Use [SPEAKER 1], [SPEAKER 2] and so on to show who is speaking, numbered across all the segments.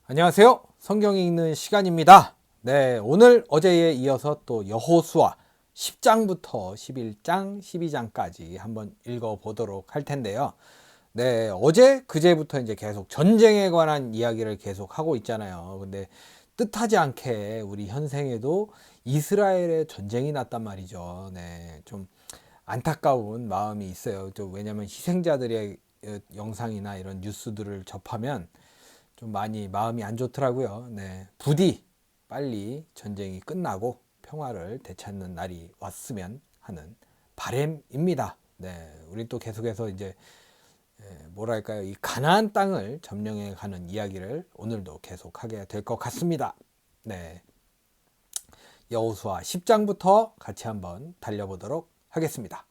[SPEAKER 1] 안녕하세요. 성경 읽는 시간입니다. 네, 오늘 어제에 이어서 또 여호수아 10장부터 11장, 12장까지 한번 읽어보도록 할 텐데요. 네, 어제 그제부터 이제 계속 전쟁에 관한 이야기를 계속 하고 있잖아요. 근데 뜻하지 않게 우리 현생에도 이스라엘의 전쟁이 났단 말이죠. 네, 좀 안타까운 마음이 있어요. 왜냐하면 희생자들의 영상이나 이런 뉴스들을 접하면 좀 많이 마음이 안 좋더라고요. 네, 부디 빨리 전쟁이 끝나고 평화를 되찾는 날이 왔으면 하는 바람입니다. 네, 우리 또 계속해서 이제 뭐랄까요, 이 가나안 땅을 점령해 가는 이야기를 오늘도 계속하게 될 것 같습니다. 네, 여호수아 10장부터 같이 한번 달려보도록 하겠습니다.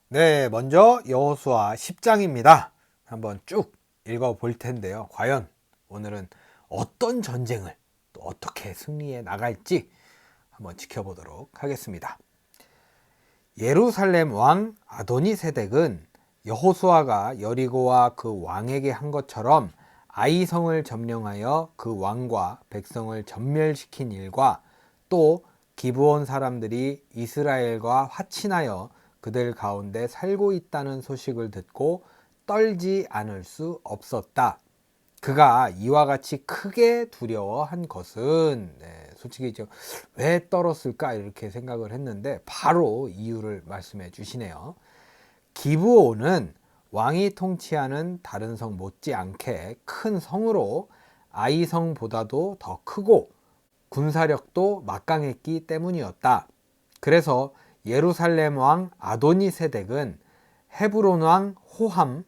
[SPEAKER 1] 네, 먼저 여호수아 10장입니다. 한번 쭉 읽어 볼 텐데요. 과연 오늘은 어떤 전쟁을 또 어떻게 승리해 나갈지 한번 지켜보도록 하겠습니다. 예루살렘 왕 아도니세덱은 여호수아가 여리고와 그 왕에게 한 것처럼 아이성을 점령하여 그 왕과 백성을 전멸시킨 일과 또 기브온 사람들이 이스라엘과 화친하여 그들 가운데 살고 있다는 소식을 듣고 떨지 않을 수 없었다. 그가 이와 같이 크게 두려워한 것은 솔직히 왜 떨었을까 이렇게 생각을 했는데 바로 이유를 말씀해 주시네요. 기브온은 왕이 통치하는 다른 성 못지않게 큰 성으로 아이성보다도 더 크고 군사력도 막강했기 때문이었다. 그래서 예루살렘 왕 아도니세덱은 헤브론 왕 호함,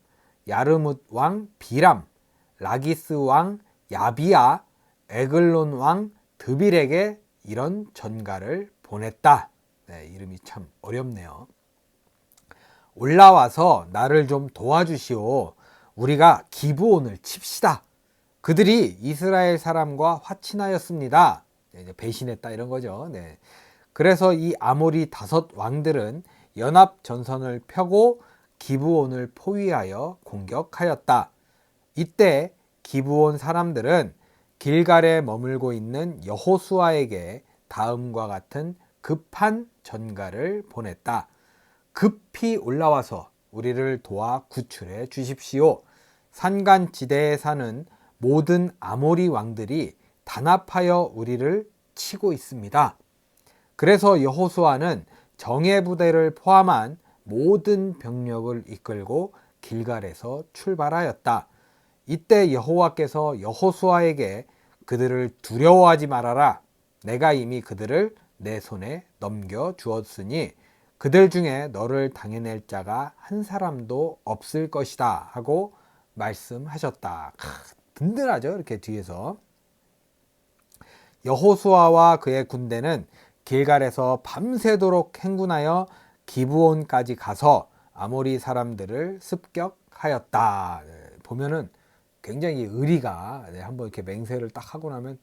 [SPEAKER 1] 야르뭇 왕 비람, 라기스 왕 야비야, 에글론 왕 드빌에게 이런 전가를 보냈다. 네, 이름이 참 어렵네요. 올라와서 나를 좀 도와주시오. 우리가 기브온을 칩시다. 그들이 이스라엘 사람과 화친하였습니다. 이제 배신했다 이런 거죠. 네. 그래서 이 아모리 5 왕들은 연합 전선을 펴고 기브온을 포위하여 공격하였다. 이때 기브온 사람들은 길갈에 머물고 있는 여호수아에게 다음과 같은 급한 전가를 보냈다. 급히 올라와서 우리를 도와 구출해 주십시오. 산간지대에 사는 모든 아모리 왕들이 단합하여 우리를 치고 있습니다. 그래서 여호수아는 정예 부대를 포함한 모든 병력을 이끌고 길갈에서 출발하였다. 이때 여호와께서 여호수아에게 그들을 두려워하지 말아라. 내가 이미 그들을 내 손에 넘겨 주었으니 그들 중에 너를 당해낼 자가 한 사람도 없을 것이다 하고 말씀하셨다. 든든하죠, 이렇게 뒤에서. 여호수아와 그의 군대는 길갈에서 밤새도록 행군하여 기브온까지 가서 아모리 사람들을 습격하였다. 보면은 굉장히 의리가 한번 이렇게 맹세를 딱 하고 나면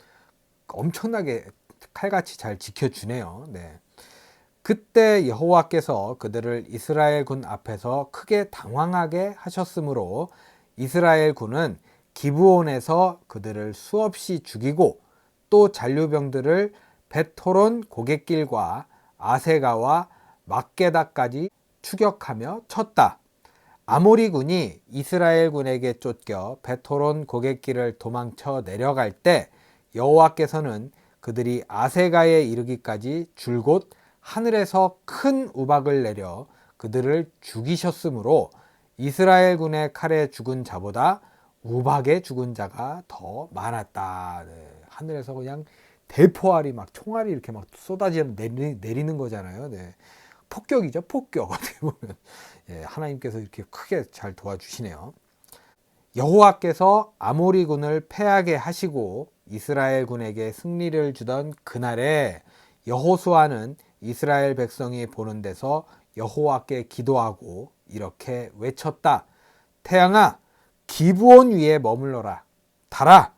[SPEAKER 1] 엄청나게 칼같이 잘 지켜주네요. 네. 그때 여호와께서 그들을 이스라엘 군 앞에서 크게 당황하게 하셨으므로 이스라엘 군은 기브온에서 그들을 수없이 죽이고 또 잔류병들을 벳호론 고갯길과 아세가와 막게다까지 추격하며 쳤다. 아모리 군이 이스라엘 군에게 쫓겨 벳호론 고갯길을 도망쳐 내려갈 때 여호와께서는 그들이 아세가에 이르기까지 줄곧 하늘에서 큰 우박을 내려 그들을 죽이셨으므로 이스라엘 군의 칼에 죽은 자보다 우박에 죽은 자가 더 많았다. 네, 하늘에서 그냥 대포알이 막 총알이 이렇게 막 쏟아져 내리는 거잖아요. 네. 폭격이죠, 폭격. 어떻게 보면 하나님께서 이렇게 크게 잘 도와주시네요. 여호와께서 아모리 군을 패하게 하시고 이스라엘 군에게 승리를 주던 그날에 여호수아는 이스라엘 백성이 보는 데서 여호와께 기도하고 이렇게 외쳤다. 태양아, 기브온 위에 머물러라. 달아,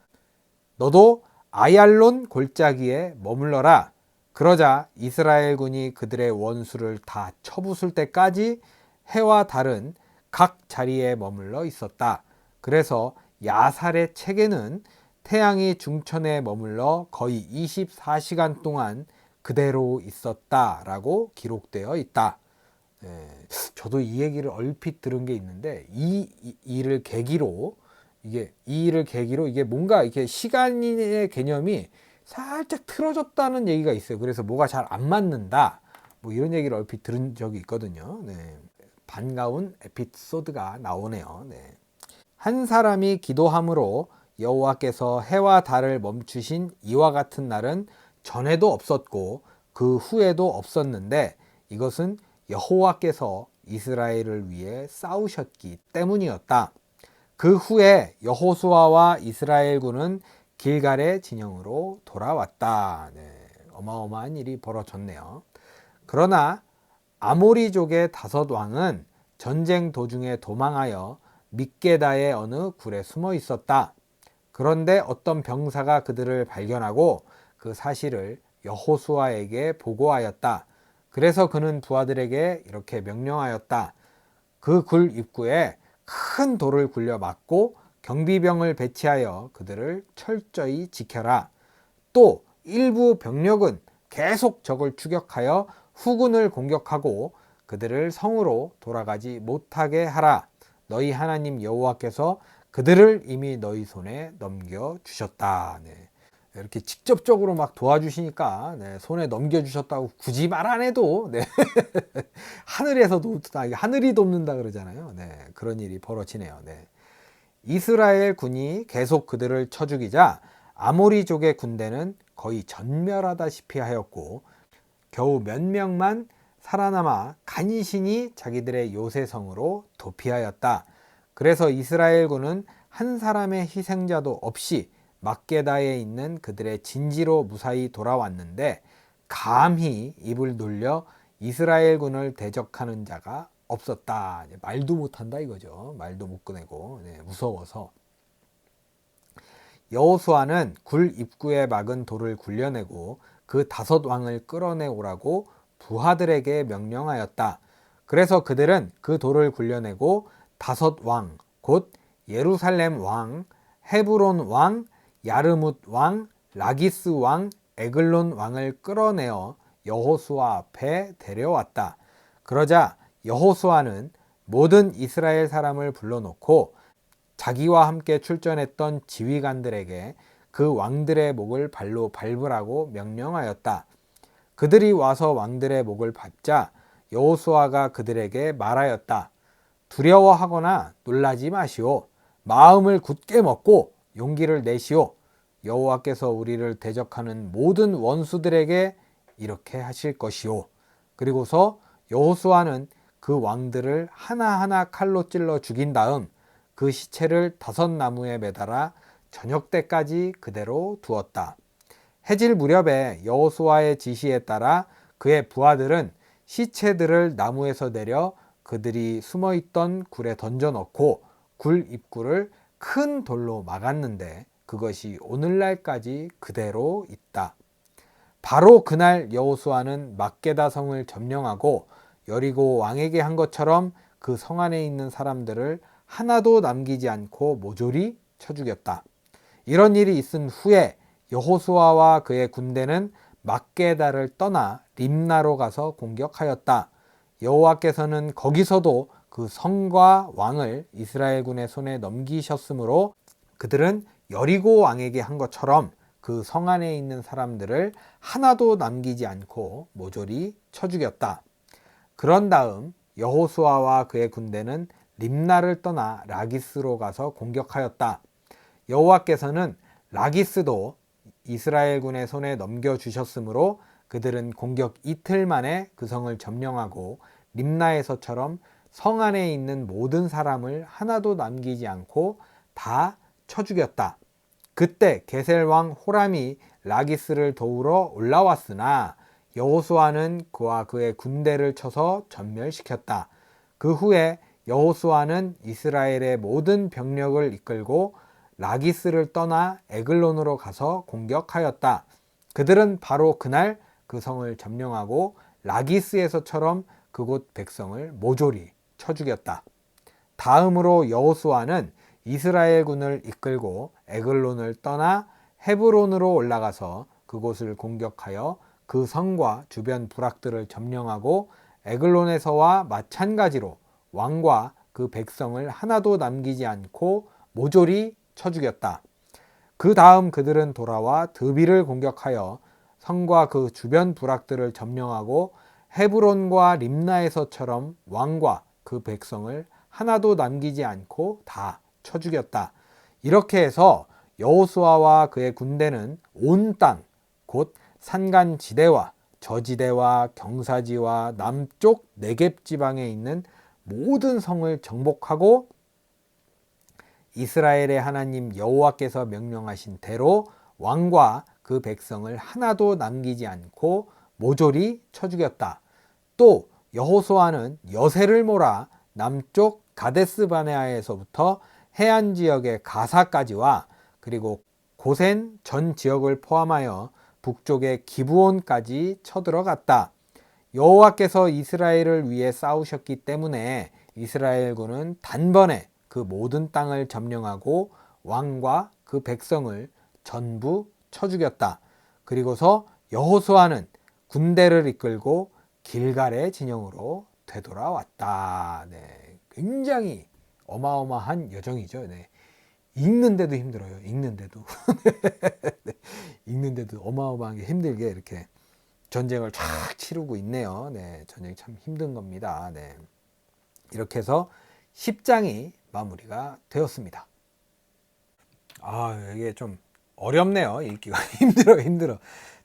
[SPEAKER 1] 너도 아얄론 골짜기에 머물러라. 그러자 이스라엘 군이 그들의 원수를 다 쳐부술 때까지 해와 달은 각 자리에 머물러 있었다. 그래서 야살의 책에는 태양이 중천에 머물러 거의 24시간 동안 그대로 있었다라고 기록되어 있다. 저도 이 얘기를 얼핏 들은 게 있는데 이 일을 계기로 이게 뭔가 이렇게 시간의 개념이 살짝 틀어졌다는 얘기가 있어요. 그래서 뭐가 잘 안 맞는다. 뭐 이런 얘기를 얼핏 들은 적이 있거든요. 반가운 에피소드가 나오네요. 한 사람이 기도함으로 여호와께서 해와 달을 멈추신 이와 같은 날은 전에도 없었고 그 후에도 없었는데 이것은 여호와께서 이스라엘을 위해 싸우셨기 때문이었다. 그 후에 여호수아와 이스라엘군은 길갈의 진영으로 돌아왔다. 어마어마한 일이 벌어졌네요. 그러나 아모리족의 5왕은 전쟁 도중에 도망하여 믹게다의 어느 굴에 숨어 있었다. 그런데 어떤 병사가 그들을 발견하고 그 사실을 여호수아에게 보고하였다. 그래서 그는 부하들에게 이렇게 명령하였다. 그 굴 입구에 큰 돌을 굴려 막고 경비병을 배치하여 그들을 철저히 지켜라. 또 일부 병력은 계속 적을 추격하여 후군을 공격하고 그들을 성으로 돌아가지 못하게 하라. 너희 하나님 여호와께서 그들을 이미 너희 손에 넘겨주셨다. 이렇게 직접적으로 막 도와주시니까 손에 넘겨주셨다고 굳이 말 안 해도 하늘에서도 하늘이 돕는다 그러잖아요. 그런 일이 벌어지네요. 이스라엘 군이 계속 그들을 쳐 죽이자 아모리족의 군대는 거의 전멸하다시피 하였고 겨우 몇 명만 살아남아 간신히 자기들의 요새성으로 도피하였다. 그래서 이스라엘군은 한 사람의 희생자도 없이 막게다에 있는 그들의 진지로 무사히 돌아왔는데 감히 입을 놀려 이스라엘군을 대적하는 자가 없었다. 말도 못한다 이거죠. 말도 못 꺼내고 무서워서. 여호수아는 굴 입구에 막은 돌을 굴려내고 그 5왕을 끌어내오라고 부하들에게 명령하였다. 그래서 그들은 그 돌을 굴려내고 5왕, 곧 예루살렘 왕, 헤브론 왕, 야르뭇 왕, 라기스 왕, 에글론 왕을 끌어내어 여호수아 앞에 데려왔다. 그러자 여호수아는 모든 이스라엘 사람을 불러놓고 자기와 함께 출전했던 지휘관들에게 그 왕들의 목을 발로 밟으라고 명령하였다. 그들이 와서 왕들의 목을 밟자 여호수아가 그들에게 말하였다. 두려워하거나 놀라지 마시오. 마음을 굳게 먹고 용기를 내시오. 여호와께서 우리를 대적하는 모든 원수들에게 이렇게 하실 것이오. 그리고서 여호수아는 그 왕들을 하나하나 칼로 찔러 죽인 다음 그 시체를 5나무에 매달아 저녁 때까지 그대로 두었다. 해질 무렵에 여호수아의 지시에 따라 그의 부하들은 시체들을 나무에서 내려 그들이 숨어있던 굴에 던져넣고 굴 입구를 큰 돌로 막았는데 그것이 오늘날까지 그대로 있다. 바로 그날 여호수아는 막게다 성을 점령하고 여리고 왕에게 한 것처럼 그 성 안에 있는 사람들을 하나도 남기지 않고 모조리 쳐 죽였다. 이런 일이 있은 후에 여호수아와 그의 군대는 막게다를 떠나 림나로 가서 공격하였다. 여호와께서는 거기서도 그 성과 왕을 이스라엘군의 손에 넘기셨으므로 그들은 여리고 왕에게 한 것처럼 그 성 안에 있는 사람들을 하나도 남기지 않고 모조리 쳐 죽였다. 그런 다음 여호수아와 그의 군대는 림나를 떠나 라기스로 가서 공격하였다. 여호와께서는 라기스도 이스라엘군의 손에 넘겨주셨으므로 그들은 공격 이틀 만에 그 성을 점령하고 림나에서처럼 성 안에 있는 모든 사람을 하나도 남기지 않고 다 쳐 죽였다. 그때 게셀 왕 호람이 라기스를 도우러 올라왔으나 여호수아는 그와 그의 군대를 쳐서 전멸시켰다. 그 후에 여호수아는 이스라엘의 모든 병력을 이끌고 라기스를 떠나 에글론으로 가서 공격하였다. 그들은 바로 그날 그 성을 점령하고 라기스에서처럼 그곳 백성을 모조리 쳐 죽였다. 다음으로 여호수아는 이스라엘군을 이끌고 에글론을 떠나 헤브론으로 올라가서 그곳을 공격하여 그 성과 주변 부락들을 점령하고 에글론에서와 마찬가지로 왕과 그 백성을 하나도 남기지 않고 모조리 쳐 죽였다. 그 다음 그들은 돌아와 드비를 공격하여 성과 그 주변 부락들을 점령하고 헤브론과 림나에서처럼 왕과 그 백성을 하나도 남기지 않고 다 쳐 죽였다. 이렇게 해서 여호수아와 그의 군대는 온 땅, 곧 산간지대와 저지대와 경사지와 남쪽 네겝 지방에 있는 모든 성을 정복하고 이스라엘의 하나님 여호와께서 명령하신 대로 왕과 그 백성을 하나도 남기지 않고 모조리 쳐 죽였다. 또 여호수아는 여세를 몰아 남쪽 가데스 바네아에서부터 해안 지역의 가사까지와 그리고 고센 전 지역을 포함하여 북쪽의 기브온까지 쳐들어갔다. 여호와께서 이스라엘을 위해 싸우셨기 때문에 이스라엘군은 단번에 그 모든 땅을 점령하고 왕과 그 백성을 전부 쳐 죽였다. 그리고서 여호수아는 군대를 이끌고 길갈의 진영으로 되돌아왔다. 네, 굉장히 어마어마한 여정이죠. 네. 읽는데도 힘들어요. 읽는데도. 네. 읽는데도 어마어마하게 힘들게 이렇게 전쟁을 쫙 치르고 있네요. 네, 전쟁이 참 힘든 겁니다. 네. 이렇게 해서 10장이 마무리가 되었습니다. 이게 좀 어렵네요. 읽기가 힘들어.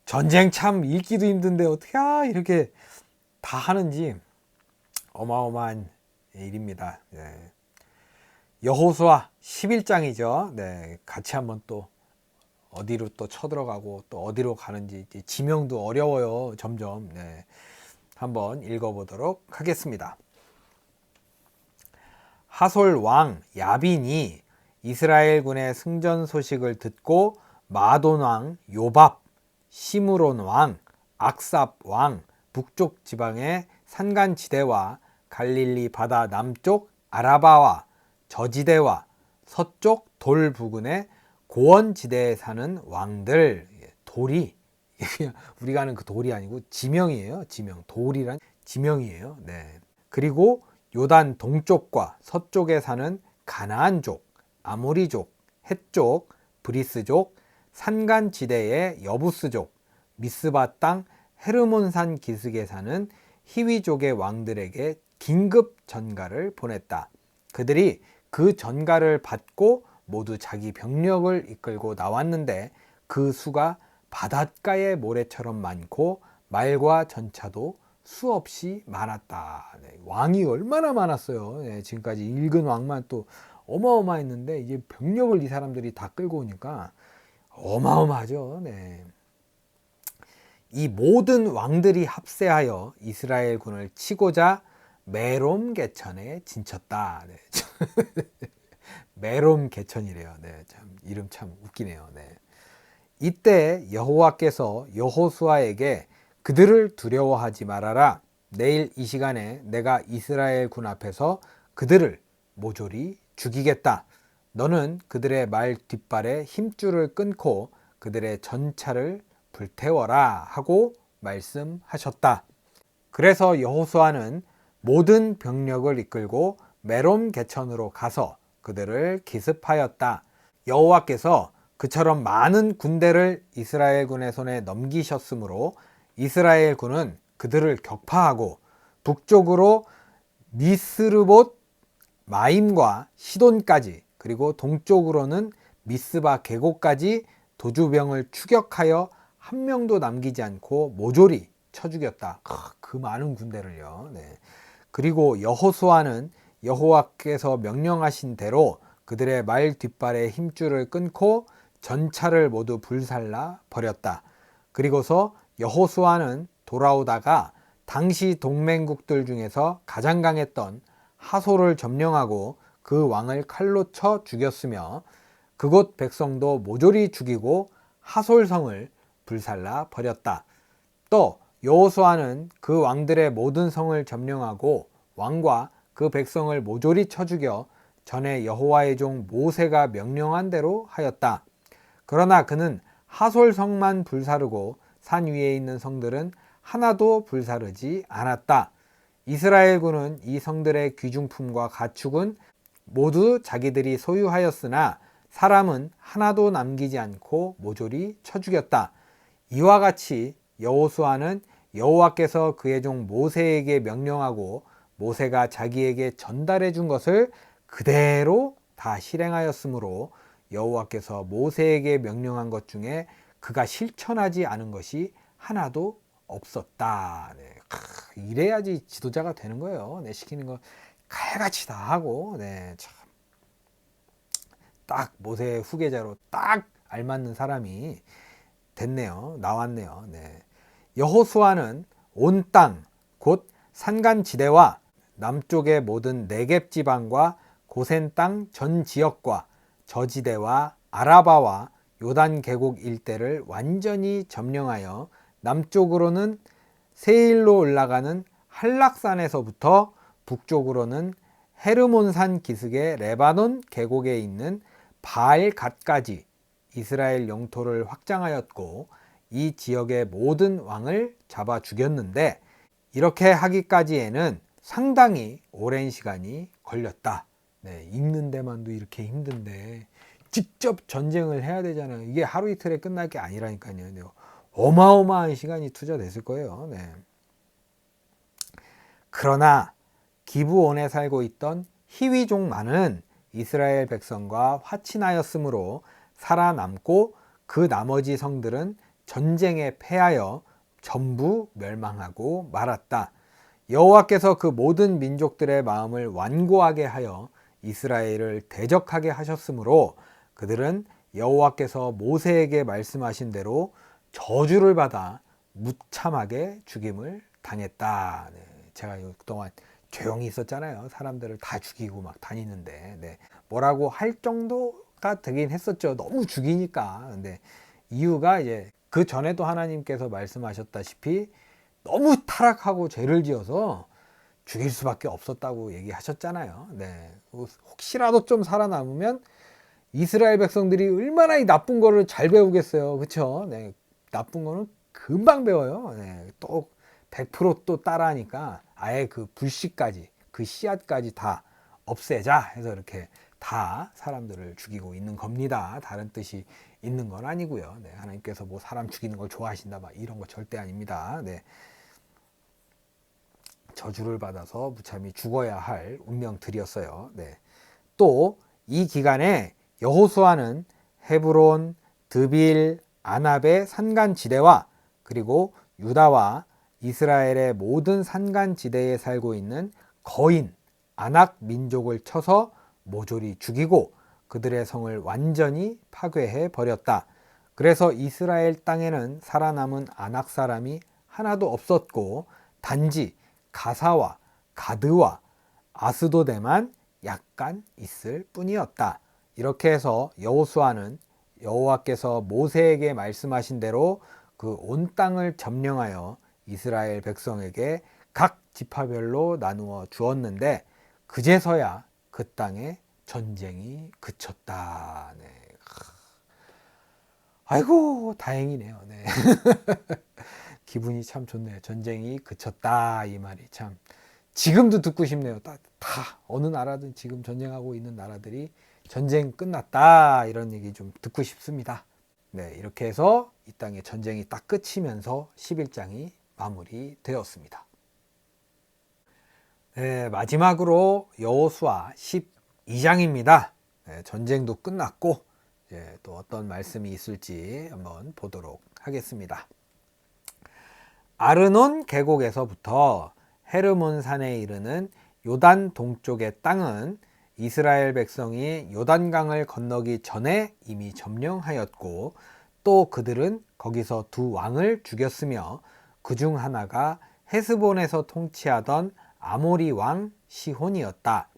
[SPEAKER 1] 전쟁 참 읽기도 힘든데 어떻게 이렇게 다 하는지 어마어마한 일입니다. 네. 여호수아 11장이죠. 네, 같이 한번 또 어디로 또 쳐들어가고 또 어디로 가는지 지명도 어려워요. 점점. 네, 한번 읽어보도록 하겠습니다. 하솔 왕 야빈이 이스라엘 군의 승전 소식을 듣고 마돈 왕 요밥, 시므론 왕, 악삽 왕, 북쪽 지방의 산간지대와 갈릴리 바다 남쪽 아라바와 저지대와 서쪽 돌 부근의 고원지대에 사는 왕들. 돌이 그냥 우리가 아는 그 돌이 아니고 지명이에요. 지명. 돌이란 지명이에요. 네. 그리고 요단 동쪽과 서쪽에 사는 가나안족, 아모리족, 헷족, 브리스족, 산간지대의 여부스족, 미스바 땅 헤르몬산 기슭에 사는 히위족의 왕들에게 긴급 전가를 보냈다. 그들이 그 전가를 받고 모두 자기 병력을 이끌고 나왔는데 그 수가 바닷가의 모래처럼 많고 말과 전차도 수없이 많았다. 네, 왕이 얼마나 많았어요. 네, 지금까지 읽은 왕만 또 어마어마했는데 이제 병력을 이 사람들이 다 끌고 오니까 어마어마하죠. 네. 이 모든 왕들이 합세하여 이스라엘 군을 치고자 메롬 개천에 진쳤다. 네. 메롬 개천이래요. 네, 참 이름 참 웃기네요. 네. 이때 여호와께서 여호수아에게 그들을 두려워하지 말아라. 내일 이 시간에 내가 이스라엘 군 앞에서 그들을 모조리 죽이겠다. 너는 그들의 말 뒷발에 힘줄을 끊고 그들의 전차를 불태워라 하고 말씀하셨다. 그래서 여호수아는 모든 병력을 이끌고 메롬 개천으로 가서 그들을 기습하였다. 여호와께서 그처럼 많은 군대를 이스라엘 군의 손에 넘기셨으므로 이스라엘 군은 그들을 격파하고 북쪽으로 미스르봇 마임과 시돈까지 그리고 동쪽으로는 미스바 계곡까지 도주병을 추격하여 한 명도 남기지 않고 모조리 쳐 죽였다. 그 많은 군대를요. 네. 그리고 여호수아는 여호와께서 명령하신 대로 그들의 말 뒷발에 힘줄을 끊고 전차를 모두 불살라 버렸다. 그리고서 여호수아는 돌아오다가 당시 동맹국들 중에서 가장 강했던 하솔을 점령하고 그 왕을 칼로 쳐 죽였으며 그곳 백성도 모조리 죽이고 하솔성을 불살라 버렸다. 또 여호수아는 그 왕들의 모든 성을 점령하고 왕과 그 백성을 모조리 쳐 죽여 전에 여호와의 종 모세가 명령한 대로 하였다. 그러나 그는 하솔성만 불사르고 산 위에 있는 성들은 하나도 불사르지 않았다. 이스라엘군은 이 성들의 귀중품과 가축은 모두 자기들이 소유하였으나 사람은 하나도 남기지 않고 모조리 쳐 죽였다. 이와 같이 여호수아는 여호와께서 그의 종 모세에게 명령하고 모세가 자기에게 전달해 준 것을 그대로 다 실행하였으므로 여호와께서 모세에게 명령한 것 중에 그가 실천하지 않은 것이 하나도 없었다. 네. 이래야지 지도자가 되는 거예요. 네, 시키는 거 칼같이 다 하고, 네, 참. 딱 모세의 후계자로 딱 알맞는 사람이 됐네요. 나왔네요. 네. 여호수아는 온 땅, 곧 산간지대와 남쪽의 모든 네겝 지방과 고센 땅 전 지역과 저지대와 아라바와 요단 계곡 일대를 완전히 점령하여 남쪽으로는 세일로 올라가는 한락산에서부터 북쪽으로는 헤르몬산 기슭의 레바논 계곡에 있는 바알갓까지 이스라엘 영토를 확장하였고 이 지역의 모든 왕을 잡아 죽였는데 이렇게 하기까지에는 상당히 오랜 시간이 걸렸다. 네, 읽는 데만도 이렇게 힘든데 직접 전쟁을 해야 되잖아요. 이게 하루 이틀에 끝날 게 아니라니까요. 네, 어마어마한 시간이 투자됐을 거예요. 네. 그러나 기브온에 살고 있던 히위족만은 이스라엘 백성과 화친하였으므로 살아남고 그 나머지 성들은 전쟁에 패하여 전부 멸망하고 말았다. 여호와께서 그 모든 민족들의 마음을 완고하게 하여 이스라엘을 대적하게 하셨으므로 그들은 여호와께서 모세에게 말씀하신 대로 저주를 받아 무참하게 죽임을 당했다. 네, 제가 그동안 조용히 있었잖아요. 사람들을 다 죽이고 막 다니는데 네, 뭐라고 할 정도가 되긴 했었죠. 너무 죽이니까. 근데 이유가 이제 그 전에도 하나님께서 말씀하셨다시피 너무 타락하고 죄를 지어서 죽일 수밖에 없었다고 얘기하셨잖아요. 네, 혹시라도 좀 살아남으면 이스라엘 백성들이 얼마나 이 나쁜 거를 잘 배우겠어요. 그렇죠? 네, 나쁜 거는 금방 배워요. 네, 또 100%또 따라하니까 아예 그 불씨까지 그 씨앗까지 다 없애자 해서 이렇게 다 사람들을 죽이고 있는 겁니다. 다른 뜻이 있는 건 아니고요. 네, 하나님께서 뭐 사람 죽이는 걸 좋아하신다 막 이런 거 절대 아닙니다. 네, 저주를 받아서 무참히 죽어야 할 운명들이었어요. 네, 또 이 기간에 여호수아는 헤브론, 드빌, 아납의 산간지대와 그리고 유다와 이스라엘의 모든 산간지대에 살고 있는 거인, 아낙 민족을 쳐서 모조리 죽이고 그들의 성을 완전히 파괴해 버렸다. 그래서 이스라엘 땅에는 살아남은 아낙 사람이 하나도 없었고 단지 가사와 가드와 아스도데만 약간 있을 뿐이었다. 이렇게 해서 여호수아는 여호와께서 모세에게 말씀하신 대로 그 온 땅을 점령하여 이스라엘 백성에게 각 지파별로 나누어 주었는데 그제서야 그 땅에 전쟁이 그쳤다. 네. 아이고 다행이네요. 네. 기분이 참 좋네요. 전쟁이 그쳤다 이 말이 참 지금도 듣고 싶네요. 다 어느 나라든 지금 전쟁하고 있는 나라들이 전쟁 끝났다 이런 얘기 좀 듣고 싶습니다. 네, 이렇게 해서 이 땅의 전쟁이 딱 끝이면서 11장이 마무리되었습니다. 네, 마지막으로 여호수아 12장입니다. 네, 전쟁도 끝났고 또 어떤 말씀이 있을지 한번 보도록 하겠습니다. 아르논 계곡에서부터 헤르몬산에 이르는 요단 동쪽의 땅은 이스라엘 백성이 요단강을 건너기 전에 이미 점령하였고 또 그들은 거기서 두 왕을 죽였으며 그 중 하나가 헤스본에서 통치하던 아모리 왕 시혼이었다.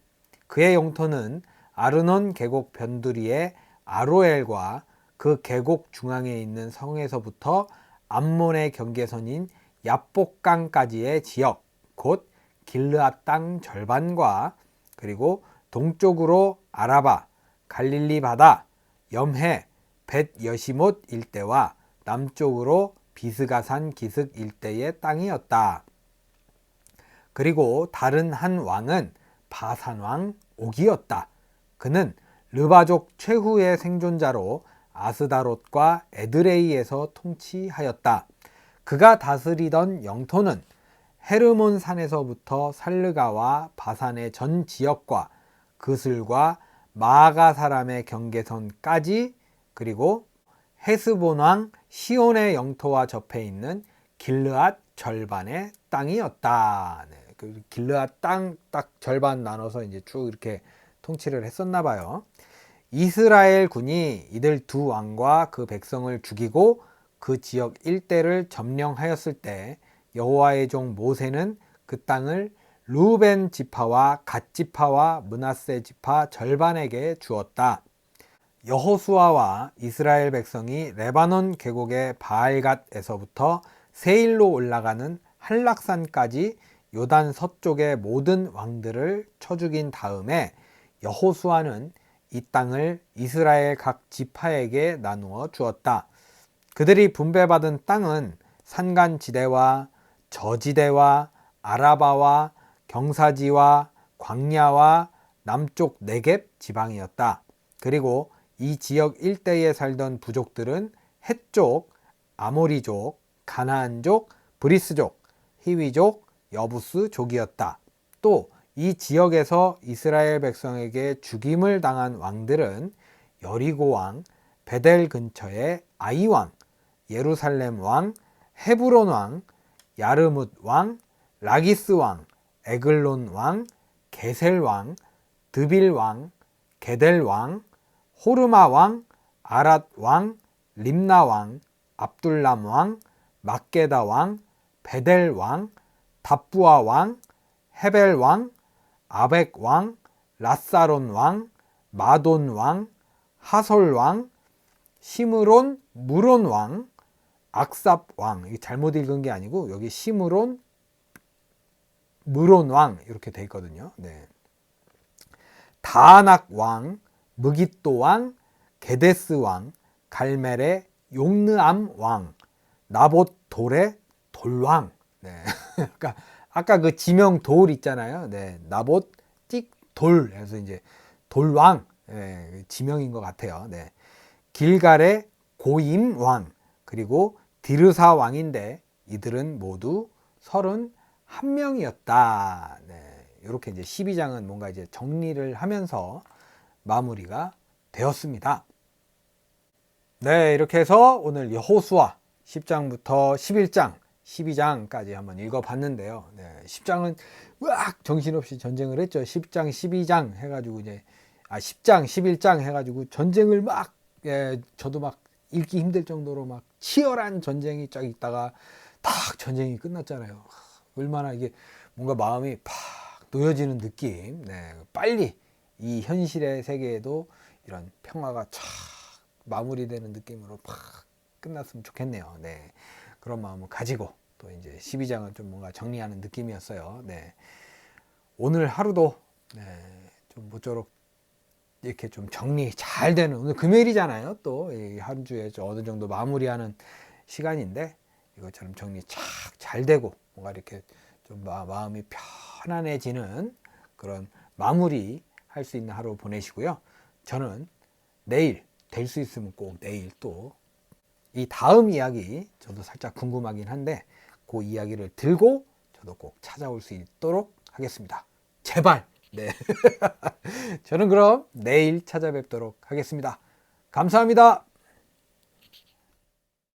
[SPEAKER 1] 그의 영토는 아르논 계곡 변두리의 아로엘과 그 계곡 중앙에 있는 성에서부터 암몬의 경계선인 야복강까지의 지역 곧 길르앗 땅 절반과 그리고 동쪽으로 아라바, 갈릴리 바다, 염해, 벳 여시못 일대와 남쪽으로 비스가산 기슭 일대의 땅이었다. 그리고 다른 한 왕은 바산 왕 옥이었다. 그는 르바족 최후의 생존자로 아스다롯과 에드레이에서 통치하였다. 그가 다스리던 영토는 헤르몬 산에서부터 살르가와 바산의 전 지역과 그슬과 마아가 사람의 경계선까지, 그리고 헤스본 왕 시온의 영토와 접해 있는 길르앗 절반의 땅이었다. 네, 그 길르앗 땅 딱 절반 나눠서 이제 쭉 이렇게 통치를 했었나 봐요. 이스라엘 군이 이들 두 왕과 그 백성을 죽이고 그 지역 일대를 점령하였을 때 여호와의 종 모세는 그 땅을 루벤 지파와 갓 지파와 므낫세 지파 절반에게 주었다. 여호수아와 이스라엘 백성이 레바논 계곡의 바알갓에서부터 세일로 올라가는 한락산까지 요단 서쪽의 모든 왕들을 쳐 죽인 다음에 여호수아는 이 땅을 이스라엘 각 지파에게 나누어 주었다. 그들이 분배받은 땅은 산간지대와 저지대와 아라바와 경사지와 광야와 남쪽 네겝 지방이었다. 그리고 이 지역 일대에 살던 부족들은 헷족, 아모리족, 가나안족, 브리스족, 히위족, 여부스족이었다. 또 이 지역에서 이스라엘 백성에게 죽임을 당한 왕들은 여리고 왕, 베델 근처의 아이 왕, 예루살렘 왕, 헤브론 왕, 야르뭇 왕, 라기스 왕, 에글론 왕, 게셀 왕, 드빌 왕, 게델 왕, 호르마 왕, 아랏 왕, 림나 왕, 압둘람 왕, 막게다 왕, 베델 왕, 답부아 왕, 헤벨 왕, 아벡 왕, 라사론 왕, 마돈 왕, 하솔 왕, 시므론 무론 왕, 악삽 왕. 이게 잘못 읽은 게 아니고 여기 시므론 무론 왕 이렇게 돼 있거든요. 네. 다낙 왕, 무깃도 왕, 게데스 왕, 갈멜의 용느암 왕, 나봇 돌의 돌왕. 네. 그러니까 아까 그 지명 돌 있잖아요. 네. 나봇 띡 돌 해서 이제 돌왕. 네. 지명인 것 같아요. 네. 길갈의 고임 왕, 그리고 디르사 왕인데 이들은 모두 31명이었다. 네. 이렇게 이제 12장은 뭔가 이제 정리를 하면서 마무리가 되었습니다. 네, 이렇게 해서 오늘 여호수아 10장부터 11장, 12장까지 한번 읽어봤는데요. 네, 10장은 으악 정신없이 전쟁을 했죠. 10장, 12장 해가지고 이제 10장, 11장 해가지고 전쟁을 막 저도 막 읽기 힘들 정도로 막 치열한 전쟁이 쫙 있다가 딱 전쟁이 끝났잖아요. 얼마나 이게 뭔가 마음이 팍 놓여지는 느낌. 네, 빨리 이 현실의 세계에도 이런 평화가 촥 마무리되는 느낌으로 팍 끝났으면 좋겠네요. 네, 그런 마음을 가지고 또 이제 12장을 좀 뭔가 정리하는 느낌이었어요. 네, 오늘 하루도 좀 모쪼록 이렇게 좀 정리 잘 되는, 오늘 금요일이잖아요. 또 한 주에 어느 정도 마무리하는 시간인데 이것처럼 정리 잘 되고 뭔가 이렇게 좀 마음이 편안해지는 그런 마무리 할 수 있는 하루 보내시고요. 저는 내일 될 수 있으면 꼭 내일 또 이 다음 이야기 저도 살짝 궁금하긴 한데 그 이야기를 들고 저도 꼭 찾아올 수 있도록 하겠습니다. 제발. 네. 저는 그럼 내일 찾아뵙도록 하겠습니다. 감사합니다.